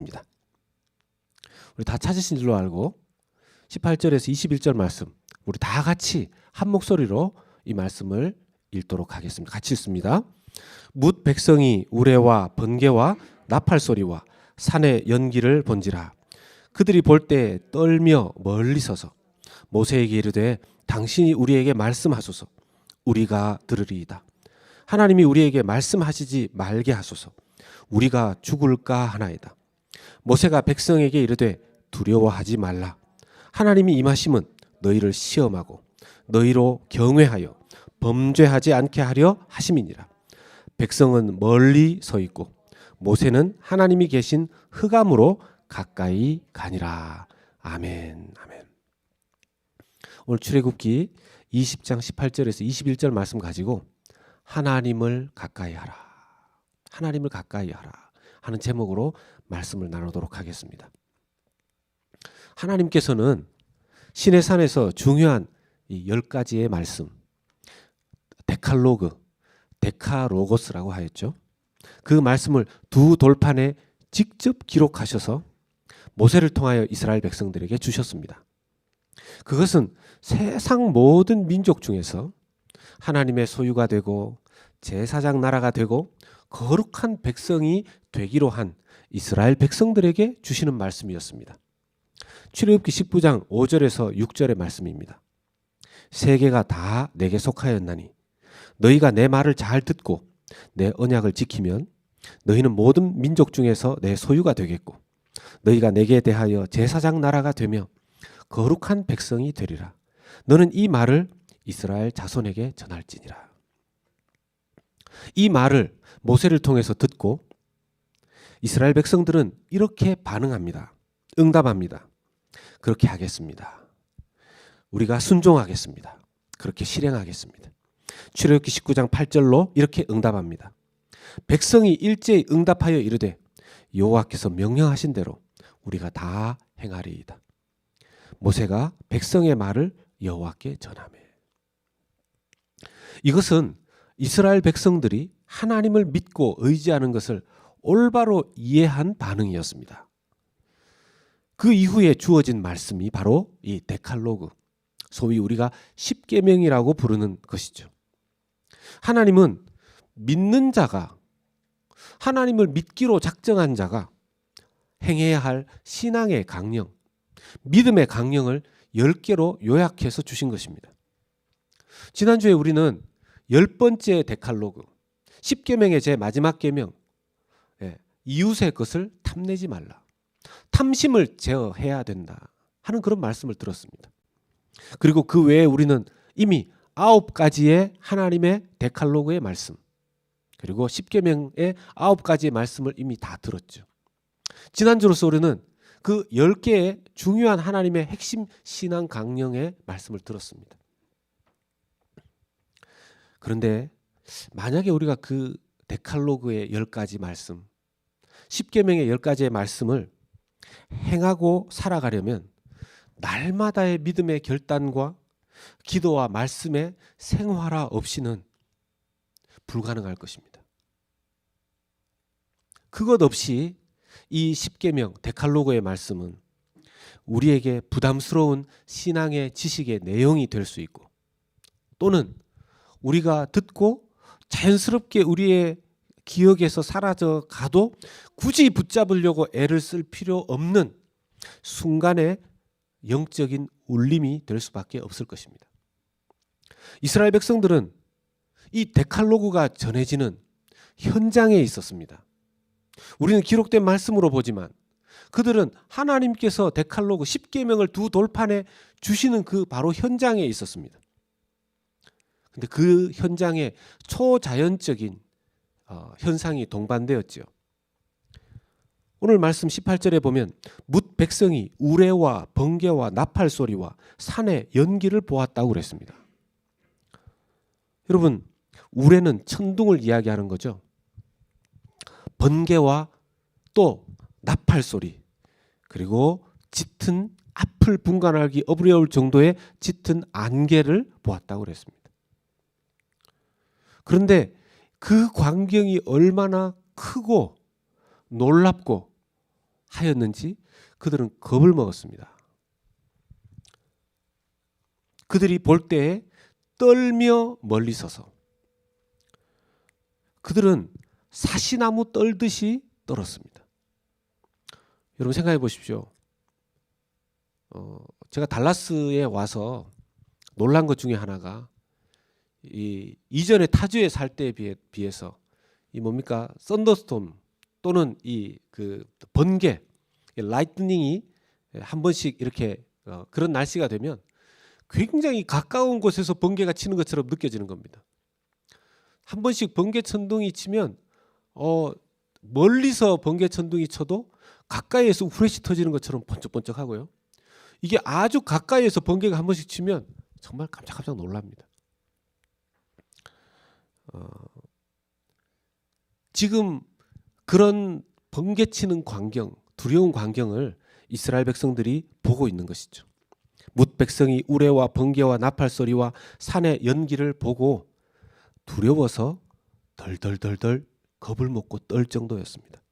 우리 다 찾으신 줄로 알고 18절에서 21절 말씀 우리 다 같이 한 목소리로 이 말씀을 읽도록 하겠습니다. 같이 읽습니다. 뭇 백성이 우레와 번개와 나팔 소리와 산의 연기를 본지라. 그들이 볼 때 떨며 멀리 서서 모세에게 이르되 당신이 우리에게 말씀하소서. 우리가 들으리이다. 하나님이 우리에게 말씀하시지 말게 하소서. 우리가 죽을까 하나이다. 모세가 백성에게 이르되 두려워하지 말라. 하나님이 임하심은 너희를 시험하고 너희로 경외하여 범죄하지 않게 하려 하심이니라. 백성은 멀리 서 있고 모세는 하나님이 계신 흑암으로 가까이 가니라. 아멘. 아멘. 오늘 출애굽기 20장 18절에서 21절 말씀 가지고 하나님을 가까이 하라. 하나님을 가까이 하라 하는 제목으로 말씀을 나누도록 하겠습니다. 하나님께서는 시내산에서 중요한 이 10가지의 말씀, 데칼로그, 데카로고스라고 하였죠. 그 말씀을 두 돌판에 직접 기록하셔서 모세를 통하여 이스라엘 백성들에게 주셨습니다. 그것은 세상 모든 민족 중에서 하나님의 소유가 되고 제사장 나라가 되고 거룩한 백성이 되기로 한 이스라엘 백성들에게 주시는 말씀이었습니다. 출애굽기 19장 5절에서 6절의 말씀입니다. 세계가 다 내게 속하였나니 너희가 내 말을 잘 듣고 내 언약을 지키면 너희는 모든 민족 중에서 내 소유가 되겠고 너희가 내게 대하여 제사장 나라가 되며 거룩한 백성이 되리라. 너는 이 말을 이스라엘 자손에게 전할지니라. 이 말을 모세를 통해서 듣고 이스라엘 백성들은 이렇게 반응합니다. 응답합니다. 그렇게 하겠습니다. 우리가 순종하겠습니다. 그렇게 실행하겠습니다. 출애굽기 19장 8절로 이렇게 응답합니다. 백성이 일제히 응답하여 이르되 여호와께서 명령하신 대로 우리가 다 행하리이다. 모세가 백성의 말을 여호와께 전하매. 이것은 이스라엘 백성들이 하나님을 믿고 의지하는 것을 올바로 이해한 반응이었습니다. 그 이후에 주어진 말씀이 바로 이 데칼로그, 소위 우리가 십계명이라고 부르는 것이죠. 하나님은 믿는 자가, 하나님을 믿기로 작정한 자가 행해야 할 신앙의 강령, 믿음의 강령을 10개로 요약해서 주신 것입니다. 지난주에 우리는 10번째 데칼로그, 10계명의 제 마지막 계명, 이웃의 것을 탐내지 말라. 탐심을 제어해야 된다 하는 그런 말씀을 들었습니다. 그리고 그 외에 우리는 이미 9가지의 하나님의 데칼로그의 말씀, 그리고 10계명의 9가지의 말씀을 이미 다 들었죠. 지난주로서 우리는 그 10개의 중요한 하나님의 핵심 신앙 강령의 말씀을 들었습니다. 그런데 만약에 우리가 그 데칼로그의 10가지 말씀, 10계명의 10가지의 말씀을 행하고 살아가려면 날마다의 믿음의 결단과 기도와 말씀의 생활화 없이는 불가능할 것입니다. 그것 없이 이 10계명 데칼로그의 말씀은 우리에게 부담스러운 신앙의 지식의 내용이 될 수 있고 또는 우리가 듣고 자연스럽게 우리의 기억에서 사라져 가도 굳이 붙잡으려고 애를 쓸 필요 없는 순간의 영적인 울림이 될 수밖에 없을 것입니다. 이스라엘 백성들은 이 데칼로그가 전해지는 현장에 있었습니다. 우리는 기록된 말씀으로 보지만 그들은 하나님께서 데칼로그 10계명을 두 돌판에 주시는 그 바로 현장에 있었습니다. 근데 그 현장에 초자연적인 현상이 동반되었죠. 오늘 말씀 18절에 보면 뭇 백성이 우레와 번개와 나팔 소리와 산의 연기를 보았다고 그랬습니다. 여러분, 우레는 천둥을 이야기하는 거죠. 번개와 또 나팔 소리, 그리고 짙은 앞을 분간하기 어려울 정도의 짙은 안개를 보았다고 그랬습니다. 그런데 그 광경이 얼마나 크고 놀랍고 하였는지 그들은 겁을 먹었습니다. 그들이 볼 때에 떨며 멀리 서서 그들은 사시나무 떨듯이 떨었습니다. 여러분 생각해 보십시오. 제가 달라스에 와서 놀란 것 중에 하나가 이전에 타주에 살 때에 비해서 이 뭡니까 썬더스톰 또는 이 그 번개, 라이트닝이 한 번씩 이렇게 그런 날씨가 되면 굉장히 가까운 곳에서 번개가 치는 것처럼 느껴지는 겁니다. 한 번씩 번개 천둥이 치면 멀리서 번개 천둥이 쳐도 가까이에서 후레쉬 터지는 것처럼 번쩍번쩍하고요. 이게 아주 가까이에서 번개가 한 번씩 치면 정말 깜짝깜짝 놀랍니다. 지금 그런 번개 치는 광경, 두려운 광경을 이스라엘 백성들이 보고 있는 것이죠. 뭇 백성이 우레와 번개와 나팔 소리와 산의 연기를 보고 두려워서 덜덜덜덜 겁을 먹고 떨 정도였습니다.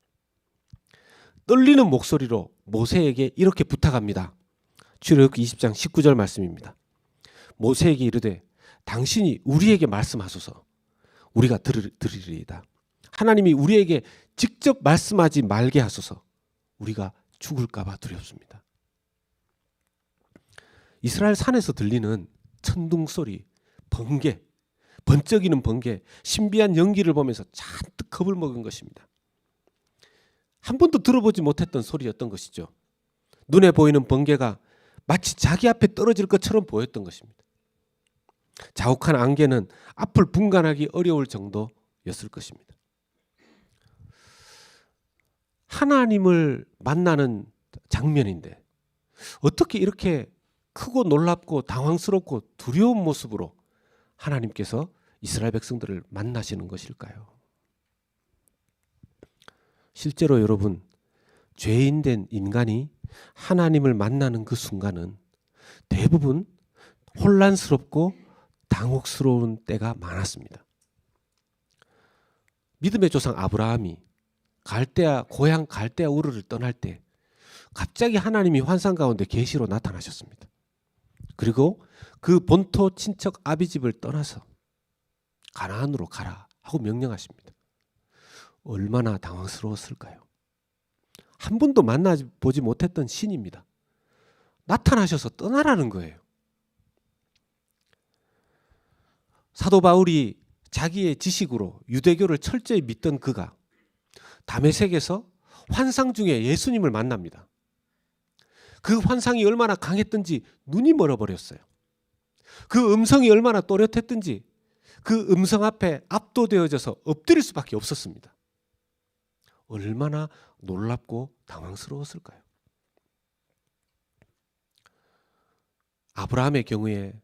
떨리는 목소리로 모세에게 이렇게 부탁합니다. 출애굽기 20장 19절 말씀입니다. 모세에게 이르되 당신이 우리에게 말씀하소서 우리가 들으리이다. 하나님이 우리에게 직접 말씀하지 말게 하소서 우리가 죽을까 봐 두렵습니다. 이스라엘 산에서 들리는 천둥 소리, 번개, 번쩍이는 번개, 신비한 연기를 보면서 잔뜩 겁을 먹은 것입니다. 한 번도 들어보지 못했던 소리였던 것이죠. 눈에 보이는 번개가 마치 자기 앞에 떨어질 것처럼 보였던 것입니다. 자욱한 안개는 앞을 분간하기 어려울 정도였을 것입니다. 하나님을 만나는 장면인데 어떻게 이렇게 크고 놀랍고 당황스럽고 두려운 모습으로 하나님께서 이스라엘 백성들을 만나시는 것일까요? 실제로 여러분, 죄인된 인간이 하나님을 만나는 그 순간은 대부분 혼란스럽고 당혹스러운 때가 많았습니다. 믿음의 조상 아브라함이 고향 갈대아 우르를 떠날 때 갑자기 하나님이 환상 가운데 계시로 나타나셨습니다. 그리고 그 본토 친척 아비집을 떠나서 가나안으로 가라 하고 명령하십니다. 얼마나 당황스러웠을까요? 한 번도 만나보지 못했던 신입니다. 나타나셔서 떠나라는 거예요. 사도 바울이 자기의 지식으로 유대교를 철저히 믿던 그가 다메섹에서 환상 중에 예수님을 만납니다. 그 환상이 얼마나 강했던지 눈이 멀어버렸어요. 그 음성이 얼마나 또렷했던지 그 음성 앞에 압도되어져서 엎드릴 수밖에 없었습니다. 얼마나 놀랍고 당황스러웠을까요? 아브라함의 경우에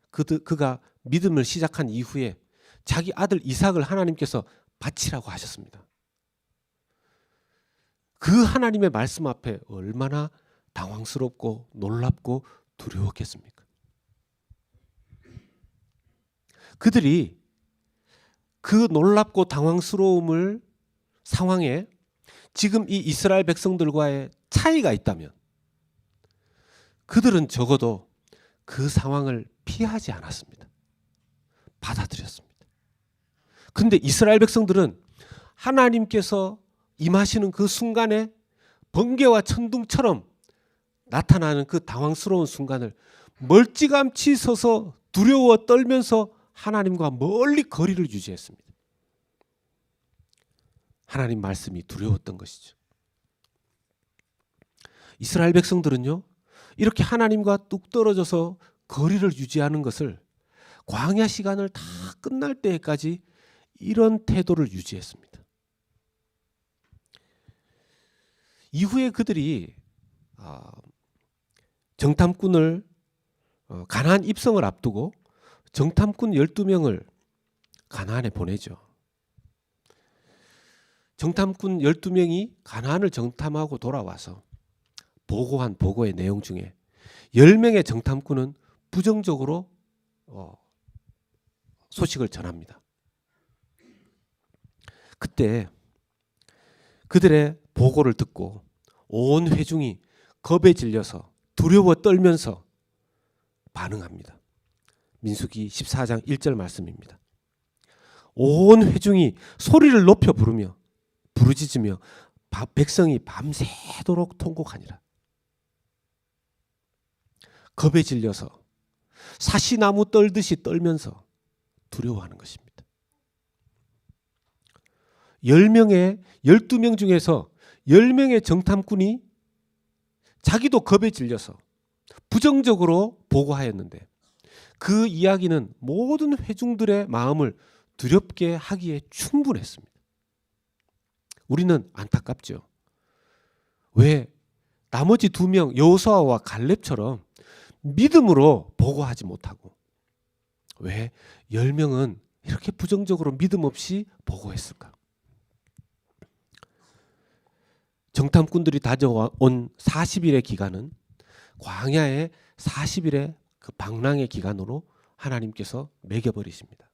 그가 믿음을 시작한 이후에 자기 아들 이삭을 하나님께서 바치라고 하셨습니다. 그 하나님의 말씀 앞에 얼마나 당황스럽고 놀랍고 두려웠겠습니까? 그들이 그 놀랍고 당황스러움을 상황에 지금 이 이스라엘 백성들과의 차이가 있다면 그들은 적어도 그 상황을 피하지 않았습니다. 받아들였습니다. 근데 이스라엘 백성들은 하나님께서 임하시는 그 순간에 번개와 천둥처럼 나타나는 그 당황스러운 순간을 멀찌감치 서서 두려워 떨면서 하나님과 멀리 거리를 유지했습니다. 하나님 말씀이 두려웠던 것이죠. 이스라엘 백성들은요, 이렇게 하나님과 뚝 떨어져서 거리를 유지하는 것을 광야 시간을 다 끝날 때까지 이런 태도를 유지했습니다. 이후에 그들이 정탐꾼을 가나안 입성을 앞두고 정탐꾼 12명을 가나안에 보내죠. 정탐꾼 12명이 가나안을 정탐하고 돌아와서 보고한 보고의 내용 중에 10명의 정탐꾼은 부정적으로 소식을 전합니다. 그때 그들의 보고를 듣고 온 회중이 겁에 질려서 두려워 떨면서 반응합니다. 민수기 14장 1절 말씀입니다. 온 회중이 소리를 높여 부르짖으며 백성이 밤새도록 통곡하니라. 겁에 질려서 사시나무 떨듯이 떨면서 두려워하는 것입니다. 12명 중에서 10명의 정탐꾼이 자기도 겁에 질려서 부정적으로 보고하였는데 그 이야기는 모든 회중들의 마음을 두렵게 하기에 충분했습니다. 우리는 안타깝죠. 왜 나머지 2명 여호수아와 갈렙처럼 믿음으로 보고하지 못하고 왜 10명은 이렇게 부정적으로 믿음 없이 보고했을까? 정탐꾼들이 다져온 40일의 기간은 광야의 40일의 그 방랑의 기간으로 하나님께서 매겨버리십니다.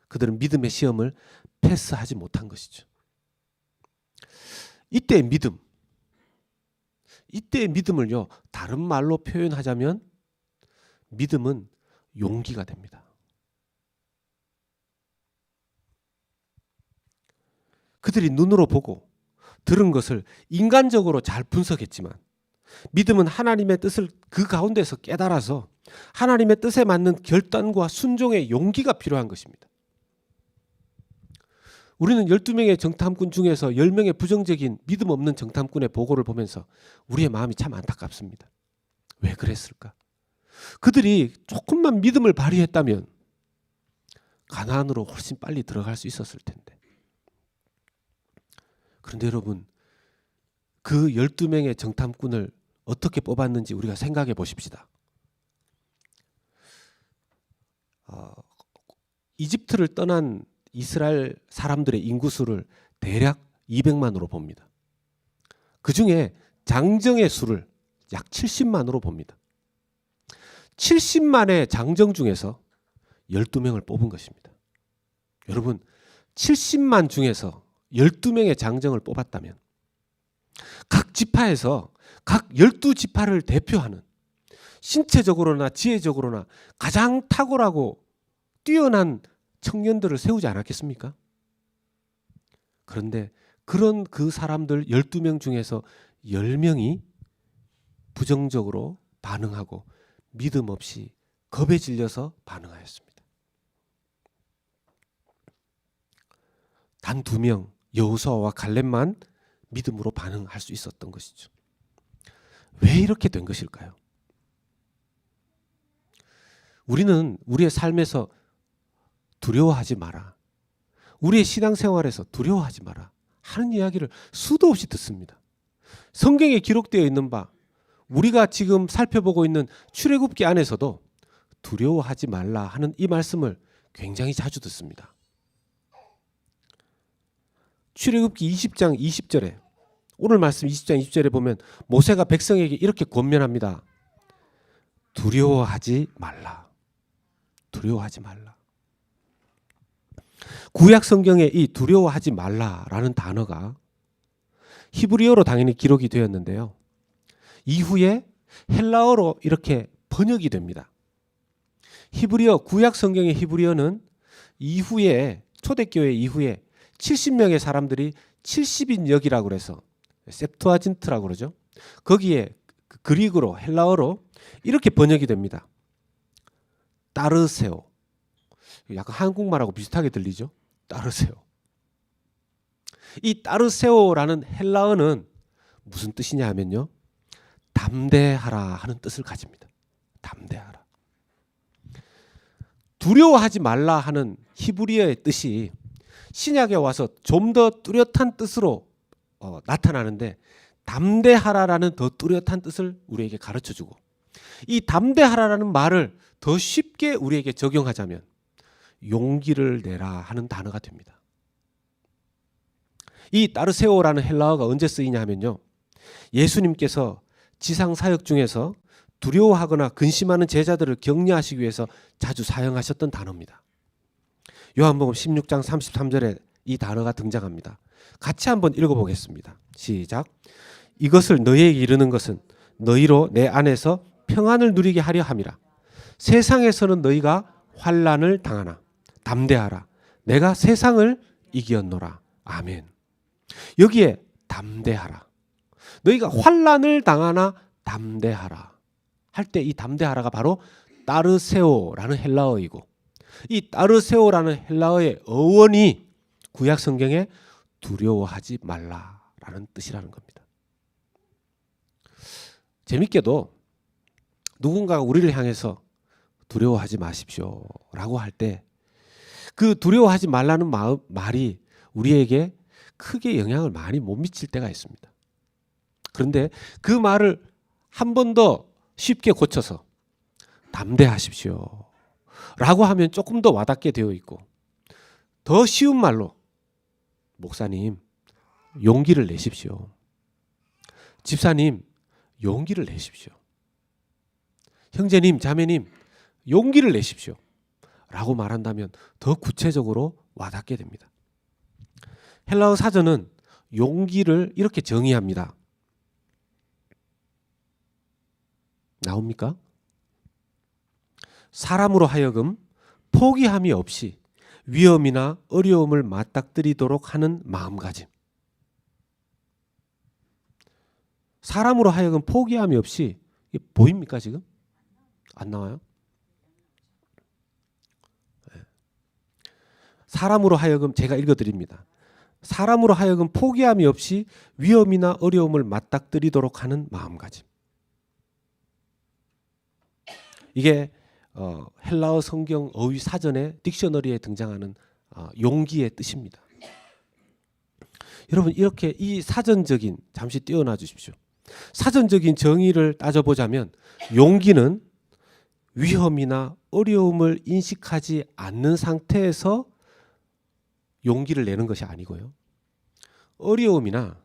그들은 믿음의 시험을 패스하지 못한 것이죠. 이때의 믿음을요, 다른 말로 표현하자면 믿음은 용기가 됩니다. 그들이 눈으로 보고 들은 것을 인간적으로 잘 분석했지만 믿음은 하나님의 뜻을 그 가운데서 깨달아서 하나님의 뜻에 맞는 결단과 순종의 용기가 필요한 것입니다. 우리는 12명의 정탐꾼 중에서 10명의 부정적인 믿음 없는 정탐꾼의 보고를 보면서 우리의 마음이 참 안타깝습니다. 왜 그랬을까? 그들이 조금만 믿음을 발휘했다면 가나안으로 훨씬 빨리 들어갈 수 있었을 텐데. 그런데 여러분, 그 12명의 정탐꾼을 어떻게 뽑았는지 우리가 생각해 보십시다. 이집트를 떠난 이스라엘 사람들의 인구수를 대략 200만으로 봅니다. 그 중에 장정의 수를 약 70만으로 봅니다. 70만의 장정 중에서 12명을 뽑은 것입니다. 여러분, 70만 중에서 12명의 장정을 뽑았다면 각 지파에서 각 12지파를 대표하는 신체적으로나 지혜적으로나 가장 탁월하고 뛰어난 청년들을 세우지 않았겠습니까? 그런데 그런 그 사람들 12명 중에서 10명이 부정적으로 반응하고 믿음 없이 겁에 질려서 반응하였습니다. 단 2명 여호수아와 갈렙만 믿음으로 반응할 수 있었던 것이죠. 왜 이렇게 된 것일까요? 우리는 우리의 삶에서 두려워하지 마라, 우리의 신앙생활에서 두려워하지 마라 하는 이야기를 수도 없이 듣습니다. 성경에 기록되어 있는 바 우리가 지금 살펴보고 있는 출애굽기 안에서도 두려워하지 말라 하는 이 말씀을 굉장히 자주 듣습니다. 출애굽기 20장 20절에 오늘 말씀 20장 20절에 보면 모세가 백성에게 이렇게 권면합니다. 두려워하지 말라. 두려워하지 말라. 구약 성경에 이 두려워하지 말라라는 단어가 히브리어로 당연히 기록이 되었는데요. 이후에 헬라어로 이렇게 번역이 됩니다. 히브리어, 구약 성경의 히브리어는 이후에 초대교회 이후에 70명의 사람들이 70인 역이라고 그래서 septuagint라고 그러죠. 거기에 그리그로 헬라어로 이렇게 번역이 됩니다. 따르세요. 약간 한국말하고 비슷하게 들리죠? 따르세요. 이 따르세요라는 헬라어는 무슨 뜻이냐 하면요, 담대하라 하는 뜻을 가집니다. 담대하라. 두려워하지 말라 하는 히브리어의 뜻이 신약에 와서 좀 더 뚜렷한 뜻으로 나타나는데 담대하라라는 더 뚜렷한 뜻을 우리에게 가르쳐주고 이 담대하라라는 말을 더 쉽게 우리에게 적용하자면 용기를 내라 하는 단어가 됩니다. 이 따르세오라는 헬라어가 언제 쓰이냐 하면요, 예수님께서 지상 사역 중에서 두려워하거나 근심하는 제자들을 격려하시기 위해서 자주 사용하셨던 단어입니다. 요한복음 16장 33절에 이 단어가 등장합니다. 같이 한번 읽어보겠습니다. 시작. 이것을 너희에게 이르는 것은 너희로 내 안에서 평안을 누리게 하려 함이라. 세상에서는 너희가 환난을 당하나 담대하라. 내가 세상을 이겼노라. 아멘. 여기에 담대하라. 너희가 환난을 당하나 담대하라 할 때 이 담대하라가 바로 따르세오라는 헬라어이고, 이 따르세오라는 헬라어의 어원이 구약 성경에 두려워하지 말라라는 뜻이라는 겁니다. 재밌게도 누군가가 우리를 향해서 두려워하지 마십시오라고 할 때 그 두려워하지 말라는 말이 우리에게 크게 영향을 많이 못 미칠 때가 있습니다. 그런데 그 말을 한 번 더 쉽게 고쳐서 담대하십시오 라고 하면 조금 더 와닿게 되어 있고, 더 쉬운 말로 목사님 용기를 내십시오. 집사님 용기를 내십시오. 형제님 자매님 용기를 내십시오 라고 말한다면 더 구체적으로 와닿게 됩니다. 헬라어 사전은 용기를 이렇게 정의합니다. 나옵니까? 사람으로 하여금 포기함이 없이 위험이나 어려움을 맞닥뜨리도록 하는 마음가짐. 사람으로 하여금 포기함이 없이, 이게 보입니까 지금? 안 나와요? 사람으로 하여금, 제가 읽어드립니다. 사람으로 하여금 포기함이 없이 위험이나 어려움을 맞닥뜨리도록 하는 마음가짐. 이게 헬라어 성경 어휘 사전의 딕셔너리에 등장하는 용기의 뜻입니다. 여러분 이렇게 이 사전적인, 잠시 띄워놔 주십시오. 사전적인 정의를 따져보자면 용기는 위험이나 어려움을 인식하지 않는 상태에서 용기를 내는 것이 아니고요. 어려움이나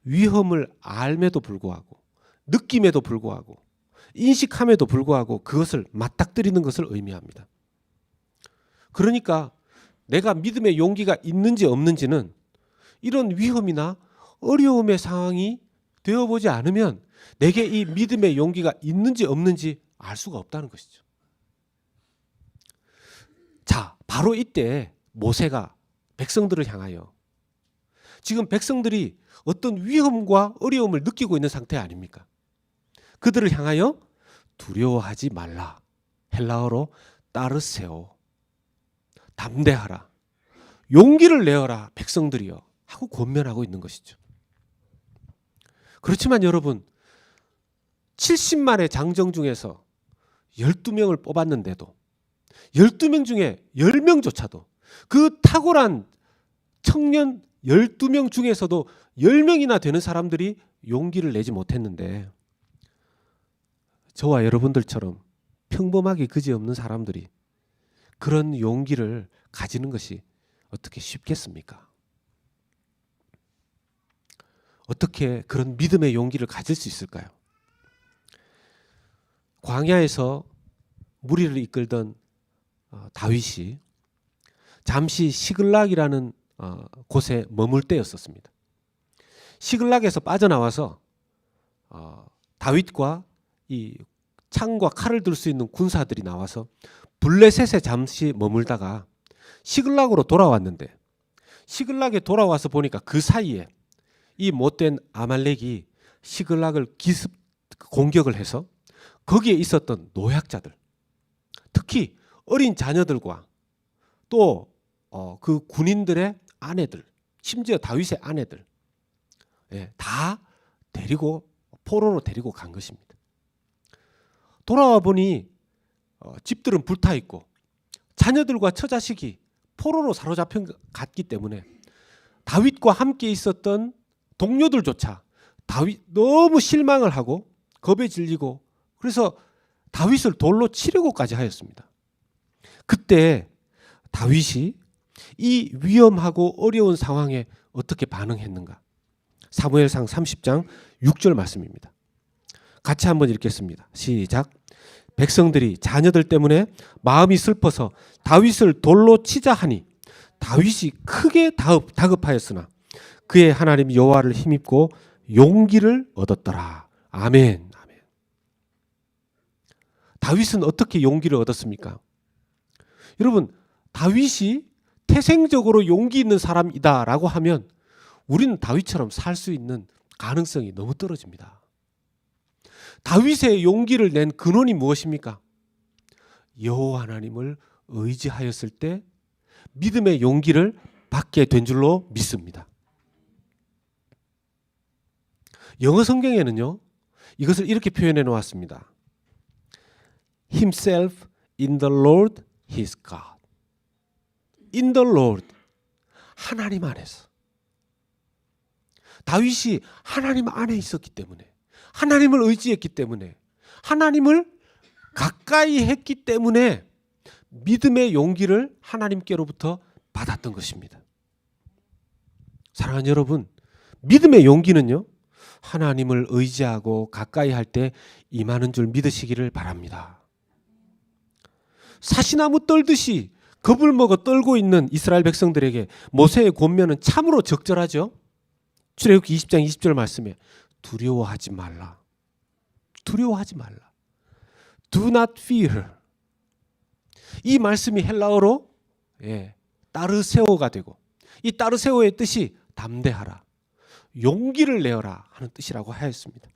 위험을 알매도 불구하고, 느낌에도 불구하고, 인식함에도 불구하고 그것을 맞닥뜨리는 것을 의미합니다. 그러니까 내가 믿음의 용기가 있는지 없는지는 이런 위험이나 어려움의 상황이 되어보지 않으면 내게 이 믿음의 용기가 있는지 없는지 알 수가 없다는 것이죠. 자, 바로 이때 모세가 백성들을 향하여, 지금 백성들이 어떤 위험과 어려움을 느끼고 있는 상태 아닙니까? 그들을 향하여 두려워하지 말라, 헬라어로 따르세오, 담대하라, 용기를 내어라 백성들이여 하고 권면하고 있는 것이죠. 그렇지만 여러분 70만의 장정 중에서 12명을 뽑았는데도 12명 중에 10명조차도 그 탁월한 청년 12명 중에서도 10명이나 되는 사람들이 용기를 내지 못했는데, 저와 여러분들처럼 평범하게 그지없는 사람들이 그런 용기를 가지는 것이 어떻게 쉽겠습니까? 어떻게 그런 믿음의 용기를 가질 수 있을까요? 광야에서 무리를 이끌던 다윗이 잠시 시글락이라는 곳에 머물 때였었습니다. 시글락에서 빠져나와서 다윗과 이 창과 칼을 들 수 있는 군사들이 나와서 블레셋에 잠시 머물다가 시글락으로 돌아왔는데, 시글락에 돌아와서 보니까 그 사이에 이 못된 아말렉이 시글락을 기습 공격을 해서 거기에 있었던 노약자들, 특히 어린 자녀들과 또 그 군인들의 아내들, 심지어 다윗의 아내들, 다 데리고 포로로 데리고 간 것입니다. 돌아와 보니 집들은 불타 있고 자녀들과 처자식이 포로로 사로잡혀 갔기 때문에 다윗과 함께 있었던 동료들조차 다윗 너무 실망을 하고 겁에 질리고, 그래서 다윗을 돌로 치려고까지 하였습니다. 그때 다윗이 이 위험하고 어려운 상황에 어떻게 반응했는가? 사무엘상 30장 6절 말씀입니다. 같이 한번 읽겠습니다. 시작. 백성들이 자녀들 때문에 마음이 슬퍼서 다윗을 돌로 치자 하니 다윗이 크게 다급하였으나 그의 하나님 여호와를 힘입고 용기를 얻었더라. 아멘. 아멘. 다윗은 어떻게 용기를 얻었습니까? 여러분, 다윗이 태생적으로 용기 있는 사람이다라고 하면 우리는 다윗처럼 살 수 있는 가능성이 너무 떨어집니다. 다윗의 용기를 낸 근원이 무엇입니까? 여호와 하나님을 의지하였을 때 믿음의 용기를 받게 된 줄로 믿습니다. 영어 성경에는요, 이것을 이렇게 표현해 놓았습니다. Himself in the Lord his God. In the Lord. 하나님 안에서. 다윗이 하나님 안에 있었기 때문에, 하나님을 의지했기 때문에, 하나님을 가까이 했기 때문에 믿음의 용기를 하나님께로부터 받았던 것입니다. 사랑하는 여러분, 믿음의 용기는요, 하나님을 의지하고 가까이 할 때 임하는 줄 믿으시기를 바랍니다. 사시나무 떨듯이 겁을 먹어 떨고 있는 이스라엘 백성들에게 모세의 권면은 참으로 적절하죠. 출애굽기 20장 20절 말씀에 두려워하지 말라. 두려워하지 말라. Do not fear. 이 말씀이 헬라어로 따르세오가 되고, 이 따르세오의 뜻이 담대하라, 용기를 내어라 하는 뜻이라고 하였습니다.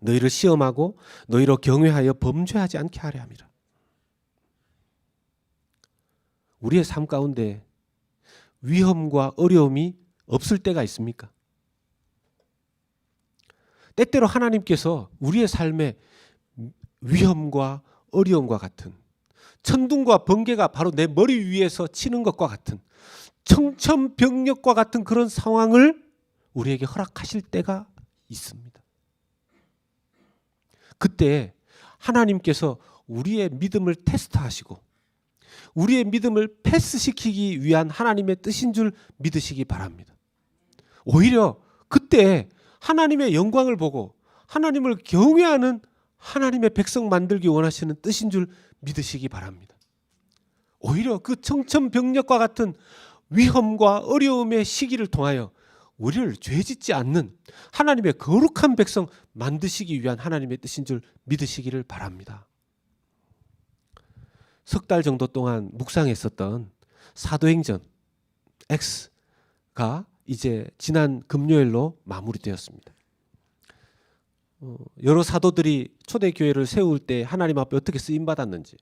너희를 시험하고 너희로 경외하여 범죄하지 않게 하려 함이라. 우리의 삶 가운데 위험과 어려움이 없을 때가 있습니까? 때때로 하나님께서 우리의 삶에 위험과 어려움과 같은, 천둥과 번개가 바로 내 머리 위에서 치는 것과 같은, 청천벽력과 같은 그런 상황을 우리에게 허락하실 때가 있습니다. 그때 하나님께서 우리의 믿음을 테스트하시고 우리의 믿음을 패스시키기 위한 하나님의 뜻인 줄 믿으시기 바랍니다. 오히려 그때 하나님의 영광을 보고 하나님을 경외하는 하나님의 백성 만들기 원하시는 뜻인 줄 믿으시기 바랍니다. 오히려 그 청천벽력과 같은 위험과 어려움의 시기를 통하여 우리를 죄짓지 않는 하나님의 거룩한 백성 만드시기 위한 하나님의 뜻인 줄 믿으시기를 바랍니다. 석 달 정도 동안 묵상했었던 사도행전 X가 이제 지난 금요일로 마무리되었습니다. 여러 사도들이 초대교회를 세울 때 하나님 앞에 어떻게 쓰임받았는지,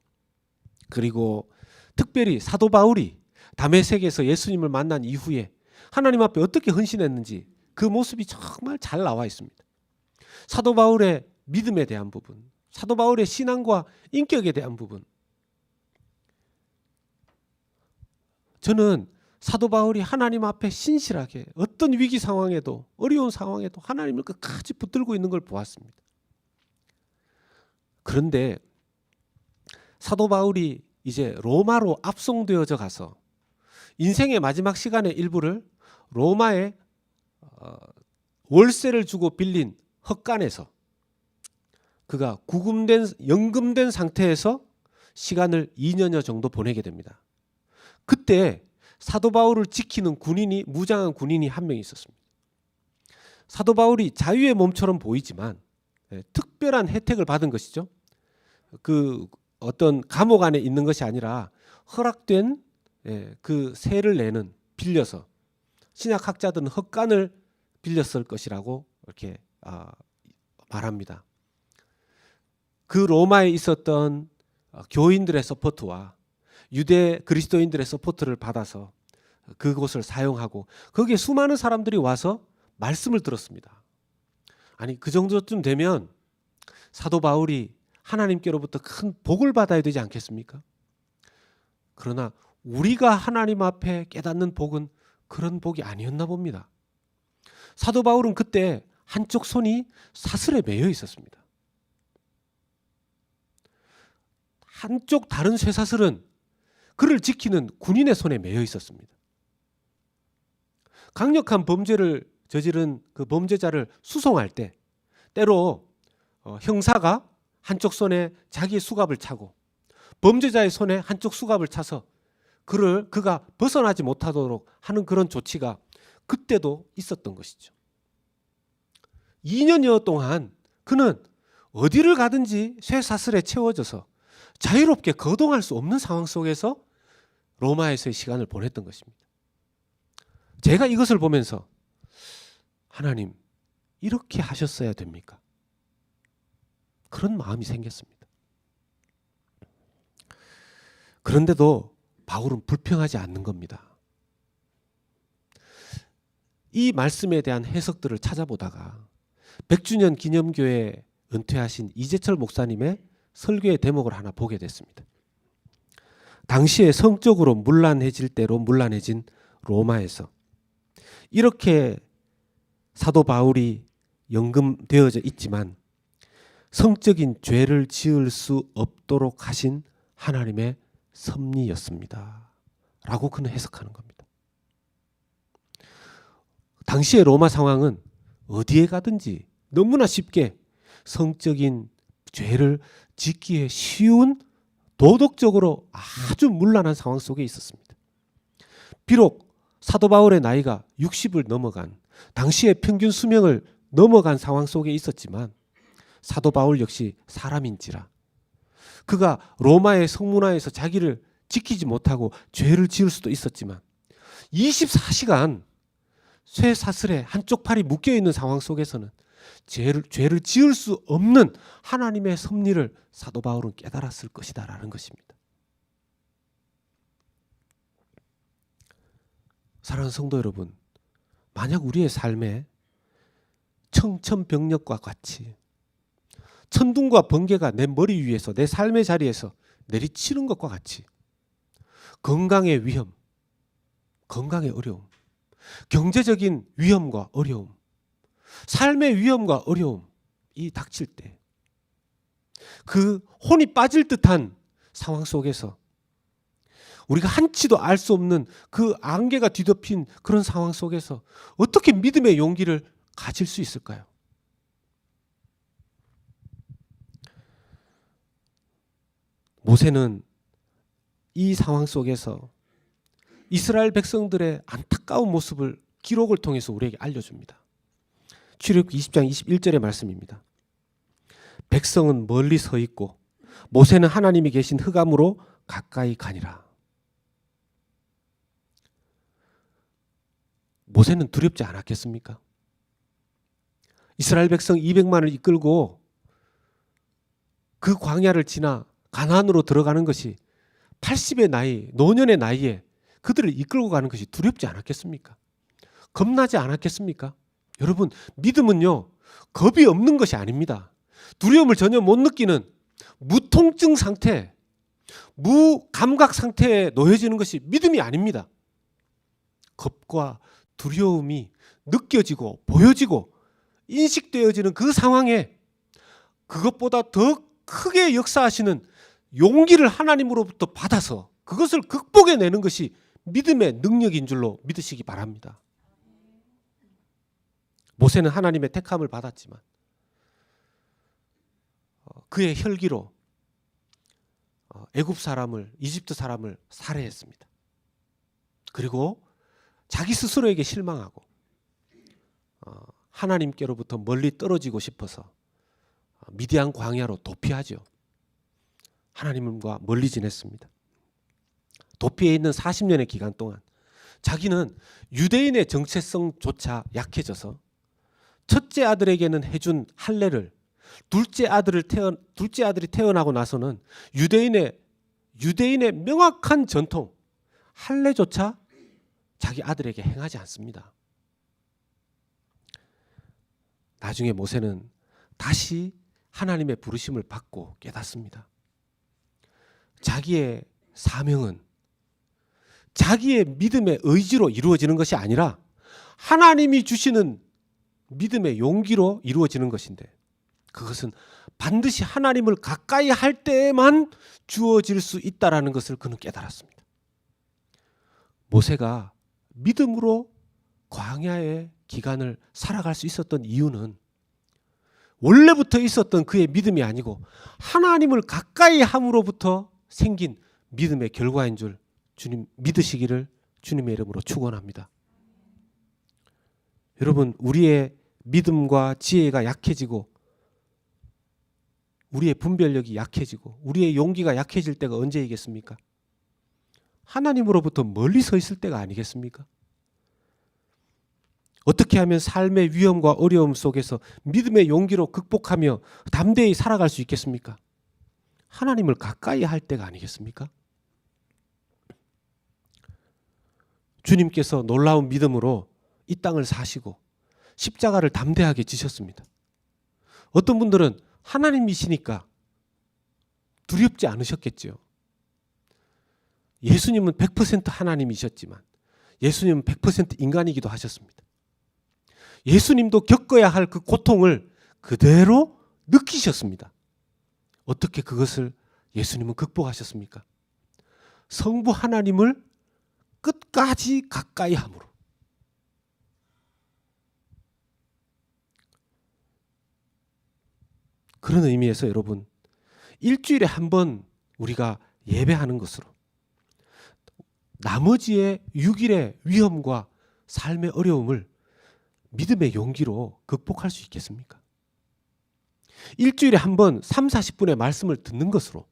그리고 특별히 사도 바울이 다메섹에서 예수님을 만난 이후에 하나님 앞에 어떻게 헌신했는지 그 모습이 정말 잘 나와 있습니다. 사도 바울의 믿음에 대한 부분, 사도 바울의 신앙과 인격에 대한 부분, 저는 사도 바울이 하나님 앞에 신실하게 어떤 위기 상황에도 어려운 상황에도 하나님을 끝까지 붙들고 있는 걸 보았습니다. 그런데 사도 바울이 이제 로마로 압송되어져 가서 인생의 마지막 시간의 일부를 로마에 월세를 주고 빌린 헛간에서 그가 연금된 상태에서 시간을 2년여 정도 보내게 됩니다. 그때 사도 바울을 지키는 군인이, 무장한 군인이 한 명 있었습니다. 사도 바울이 자유의 몸처럼 보이지만 특별한 혜택을 받은 것이죠. 그 어떤 감옥 안에 있는 것이 아니라 허락된 그 세를 내는, 빌려서 신약학자들은 헛간을 빌렸을 것이라고 이렇게 말합니다. 그 로마에 있었던 교인들의 서포트와 유대 그리스도인들의 서포트를 받아서 그곳을 사용하고 거기에 수많은 사람들이 와서 말씀을 들었습니다. 아니, 그 정도쯤 되면 사도 바울이 하나님께로부터 큰 복을 받아야 되지 않겠습니까? 그러나 우리가 하나님 앞에 깨닫는 복은 그런 복이 아니었나 봅니다. 사도 바울은 그때 한쪽 손이 사슬에 매여 있었습니다. 한쪽 다른 쇠사슬은 그를 지키는 군인의 손에 매여 있었습니다. 강력한 범죄를 저지른 그 범죄자를 수송할 때 때로 형사가 한쪽 손에 자기의 수갑을 차고 범죄자의 손에 한쪽 수갑을 차서 그가 벗어나지 못하도록 하는 그런 조치가 그때도 있었던 것이죠. 2년여 동안 그는 어디를 가든지 쇠사슬에 채워져서 자유롭게 거동할 수 없는 상황 속에서 로마에서의 시간을 보냈던 것입니다. 제가 이것을 보면서 하나님, 이렇게 하셨어야 됩니까? 그런 마음이 생겼습니다. 그런데도 바울은 불평하지 않는 겁니다. 이 말씀에 대한 해석들을 찾아보다가 100주년 기념교회 은퇴하신 이재철 목사님의 설교의 대목을 하나 보게 됐습니다. 당시에 성적으로 문란해질 대로 문란해진 로마에서 이렇게 사도 바울이 연금되어져 있지만 성적인 죄를 지을 수 없도록 하신 하나님의 섭리였습니다. 라고 그는 해석하는 겁니다. 당시의 로마 상황은 어디에 가든지 너무나 쉽게 성적인 죄를 짓기에 쉬운 도덕적으로 아주 문란한 상황 속에 있었습니다. 비록 사도 바울의 나이가 60을 넘어간 당시의 평균 수명을 넘어간 상황 속에 있었지만 사도 바울 역시 사람인지라 그가 로마의 성문화에서 자기를 지키지 못하고 죄를 지을 수도 있었지만 24시간 쇠사슬에 한쪽 팔이 묶여있는 상황 속에서는 죄를 지을 수 없는 하나님의 섭리를 사도 바울은 깨달았을 것이다 라는 것입니다. 사랑하는 성도 여러분, 만약 우리의 삶에 청천벽력과 같이 천둥과 번개가 내 머리 위에서 내 삶의 자리에서 내리치는 것과 같이 건강의 위험, 건강의 어려움, 경제적인 위험과 어려움, 삶의 위험과 어려움이 닥칠 때 그 혼이 빠질 듯한 상황 속에서 우리가 한치도 알 수 없는 그 안개가 뒤덮인 그런 상황 속에서 어떻게 믿음의 용기를 가질 수 있을까요? 모세는 이 상황 속에서 이스라엘 백성들의 안타까운 모습을 기록을 통해서 우리에게 알려줍니다. 출애굽기 20장 21절의 말씀입니다. 백성은 멀리 서 있고 모세는 하나님이 계신 흑암으로 가까이 가니라. 모세는 두렵지 않았겠습니까? 이스라엘 백성 200만을 이끌고 그 광야를 지나 가나안으로 들어가는 것이 80의 나이, 노년의 나이에 그들을 이끌고 가는 것이 두렵지 않았겠습니까? 겁나지 않았겠습니까? 여러분, 믿음은요, 겁이 없는 것이 아닙니다. 두려움을 전혀 못 느끼는 무통증 상태, 무감각 상태에 놓여지는 것이 믿음이 아닙니다. 겁과 두려움이 느껴지고 보여지고 인식되어지는 그 상황에 그것보다 더 크게 역사하시는 용기를 하나님으로부터 받아서 그것을 극복해내는 것이 믿음의 능력인 줄로 믿으시기 바랍니다. 모세는 하나님의 택함을 받았지만 그의 혈기로 애굽 사람을, 이집트 사람을 살해했습니다. 그리고 자기 스스로에게 실망하고 하나님께로부터 멀리 떨어지고 싶어서 미디안 광야로 도피하죠. 하나님과 멀리 지냈습니다. 도피해 있는 40년의 기간 동안 자기는 유대인의 정체성조차 약해져서 첫째 아들에게는 해준 할례를 둘째 아들이 태어나고 나서는 유대인의 명확한 전통 할례조차 자기 아들에게 행하지 않습니다. 나중에 모세는 다시 하나님의 부르심을 받고 깨닫습니다. 자기의 사명은 자기의 믿음의 의지로 이루어지는 것이 아니라 하나님이 주시는 믿음의 용기로 이루어지는 것인데 그것은 반드시 하나님을 가까이 할 때에만 주어질 수 있다라는 것을 그는 깨달았습니다. 모세가 믿음으로 광야의 기간을 살아갈 수 있었던 이유는 원래부터 있었던 그의 믿음이 아니고 하나님을 가까이 함으로부터 생긴 믿음의 결과인 줄 주님 믿으시기를 주님의 이름으로 축원합니다. 여러분, 우리의 믿음과 지혜가 약해지고 우리의 분별력이 약해지고 우리의 용기가 약해질 때가 언제이겠습니까? 하나님으로부터 멀리 서 있을 때가 아니겠습니까? 어떻게 하면 삶의 위험과 어려움 속에서 믿음의 용기로 극복하며 담대히 살아갈 수 있겠습니까? 하나님을 가까이 할 때가 아니겠습니까? 주님께서 놀라운 믿음으로 이 땅을 사시고 십자가를 담대하게 지셨습니다. 어떤 분들은 하나님이시니까 두렵지 않으셨겠죠. 예수님은 100% 하나님이셨지만 예수님은 100% 인간이기도 하셨습니다. 예수님도 겪어야 할 그 고통을 그대로 느끼셨습니다. 어떻게 그것을 예수님은 극복하셨습니까? 성부 하나님을 끝까지 가까이 함으로. 그런 의미에서 여러분, 일주일에 한 번 우리가 예배하는 것으로 나머지의 6일의 위험과 삶의 어려움을 믿음의 용기로 극복할 수 있겠습니까? 일주일에 한 번 3, 40분의 말씀을 듣는 것으로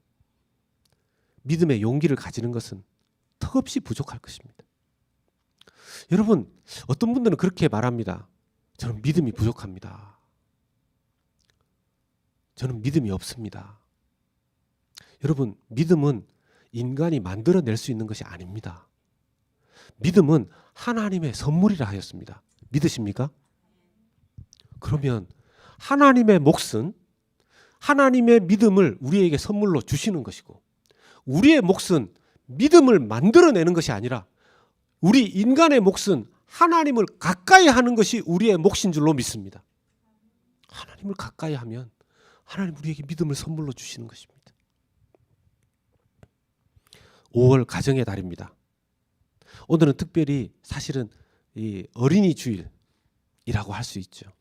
믿음의 용기를 가지는 것은 턱없이 부족할 것입니다. 여러분, 어떤 분들은 그렇게 말합니다. 저는 믿음이 부족합니다. 저는 믿음이 없습니다. 여러분, 믿음은 인간이 만들어낼 수 있는 것이 아닙니다. 믿음은 하나님의 선물이라 하였습니다. 믿으십니까? 그러면 하나님의 몫은 하나님의 믿음을 우리에게 선물로 주시는 것이고 우리의 몫은 믿음을 만들어내는 것이 아니라 우리 인간의 몫은 하나님을 가까이 하는 것이 우리의 몫인 줄로 믿습니다. 하나님을 가까이 하면 하나님 우리에게 믿음을 선물로 주시는 것입니다. 5월 가정의 달입니다. 오늘은 특별히 사실은 이 어린이 주일이라고 할 수 있죠.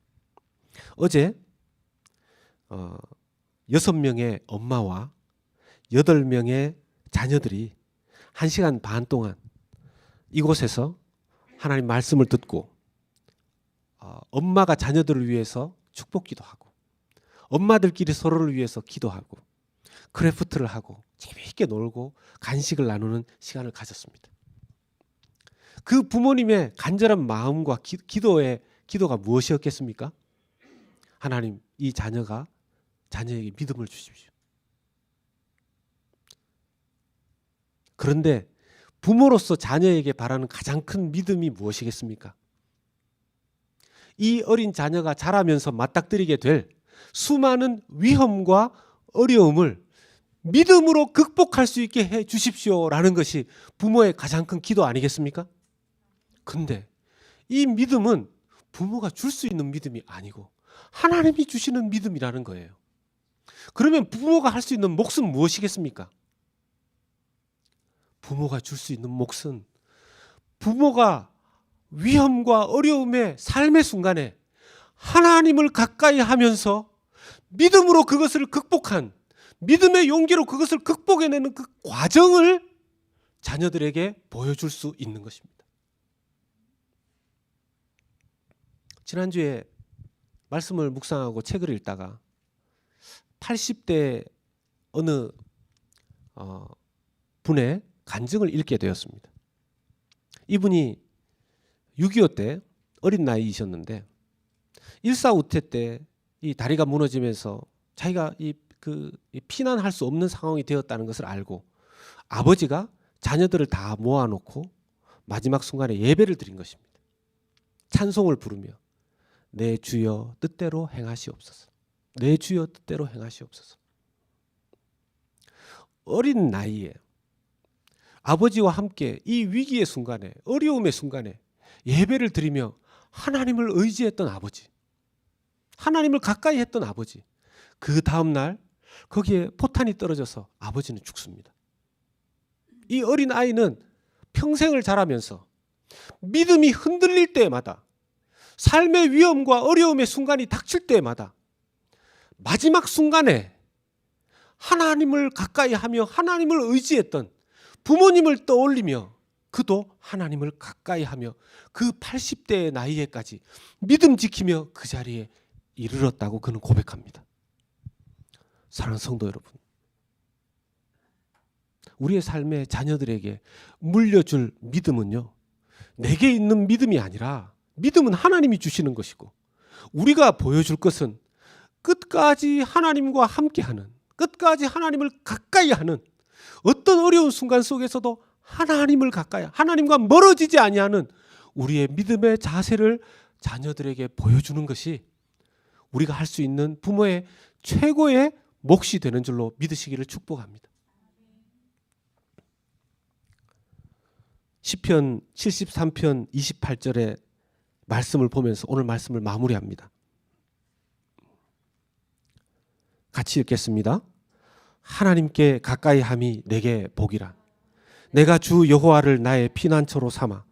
어제 6명의 엄마와 8명의 자녀들이 1시간 반 동안 이곳에서 하나님 말씀을 듣고 엄마가 자녀들을 위해서 축복기도 하고 엄마들끼리 서로를 위해서 기도하고 크래프트를 하고 재미있게 놀고 간식을 나누는 시간을 가졌습니다. 그 부모님의 간절한 마음과 기도가 무엇이었겠습니까? 하나님, 이 자녀에게 믿음을 주십시오. 그런데 부모로서 자녀에게 바라는 가장 큰 믿음이 무엇이겠습니까? 이 어린 자녀가 자라면서 맞닥뜨리게 될 수많은 위험과 어려움을 믿음으로 극복할 수 있게 해 주십시오라는 것이 부모의 가장 큰 기도 아니겠습니까? 근데 이 믿음은 부모가 줄 수 있는 믿음이 아니고 하나님이 주시는 믿음이라는 거예요. 그러면 부모가 할 수 있는 몫은 무엇이겠습니까? 부모가 줄 수 있는 몫은 부모가 위험과 어려움의 삶의 순간에 하나님을 가까이 하면서 믿음으로 그것을 극복한 믿음의 용기로 그것을 극복해내는 그 과정을 자녀들에게 보여줄 수 있는 것입니다. 지난주에 말씀을 묵상하고 책을 읽다가 80대 어느 분의 간증을 읽게 되었습니다. 이분이 6.25 때 어린 나이이셨는데 1.4 때 이 다리가 무너지면서 자기가 피난할 수 없는 상황이 되었다는 것을 알고 아버지가 자녀들을 다 모아놓고 마지막 순간에 예배를 드린 것입니다. 찬송을 부르며 내 주여 뜻대로 행하시옵소서. 내 주여 뜻대로 행하시옵소서. 어린 나이에 아버지와 함께 이 위기의 순간에 어려움의 순간에 예배를 드리며 하나님을 의지했던 아버지, 하나님을 가까이 했던 아버지, 그 다음날 거기에 포탄이 떨어져서 아버지는 죽습니다. 이 어린 아이는 평생을 자라면서 믿음이 흔들릴 때마다 삶의 위험과 어려움의 순간이 닥칠 때마다 마지막 순간에 하나님을 가까이 하며 하나님을 의지했던 부모님을 떠올리며 그도 하나님을 가까이 하며 그 80대의 나이에까지 믿음 지키며 그 자리에 이르렀다고 그는 고백합니다. 사랑하는 성도 여러분, 우리의 삶의 자녀들에게 물려줄 믿음은요, 내게 있는 믿음이 아니라 믿음은 하나님이 주시는 것이고, 우리가 보여줄 것은 끝까지 하나님과 함께하는, 끝까지 하나님을 가까이 하는, 어떤 어려운 순간 속에서도 하나님을 가까이, 하나님과 멀어지지 아니하는 우리의 믿음의 자세를 자녀들에게 보여주는 것이 우리가 할 수 있는 부모의 최고의 몫이 되는 줄로 믿으시기를 축복합니다. 시편 73편 28절의 말씀을 보면서 오늘 말씀을 마무리합니다. 같이 읽겠습니다. 하나님께 가까이 함이 내게 복이라. 내가 주 여호와를 나의 피난처로 삼아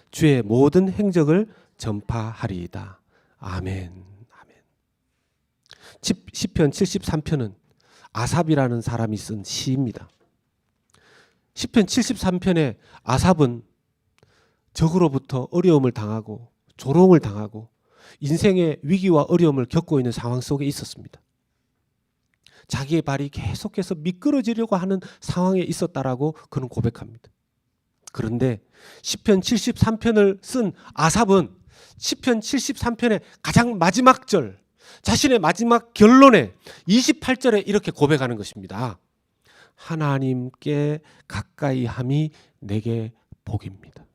주의 모든 행적을 전파하리이다. 아멘. 아멘. 시편 73편은 아삽이라는 사람이 쓴 시입니다. 시편 73편의 아삽은 적으로부터 어려움을 당하고 조롱을 당하고 인생의 위기와 어려움을 겪고 있는 상황 속에 있었습니다. 자기의 발이 계속해서 미끄러지려고 하는 상황에 있었다라고 그는 고백합니다. 그런데 시편 73편을 쓴 아삽은 시편 73편의 가장 마지막 절, 자신의 마지막 결론에 28절에 이렇게 고백하는 것입니다. 하나님께 가까이 함이 내게 복입니다.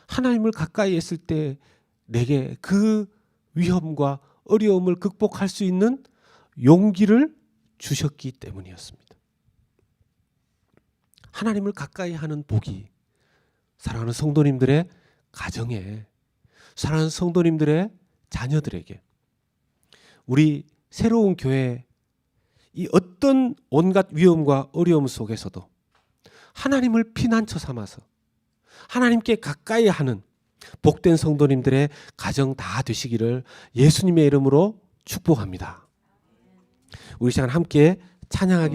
하나님을 가까이 했을 때 내게 그 위험과 어려움을 극복할 수 있는 용기를 주셨기 때문이었습니다. 하나님을 가까이 하는 복이 사랑하는 성도님들의 가정에, 사랑하는 성도님들의 자녀들에게, 우리 새로운 교회 이 어떤 온갖 위험과 어려움 속에서도 하나님을 피난처 삼아서 하나님께 가까이 하는 복된 성도님들의 가정 다 되시기를 예수님의 이름으로 축복합니다. 우리 시간 함께 찬양하기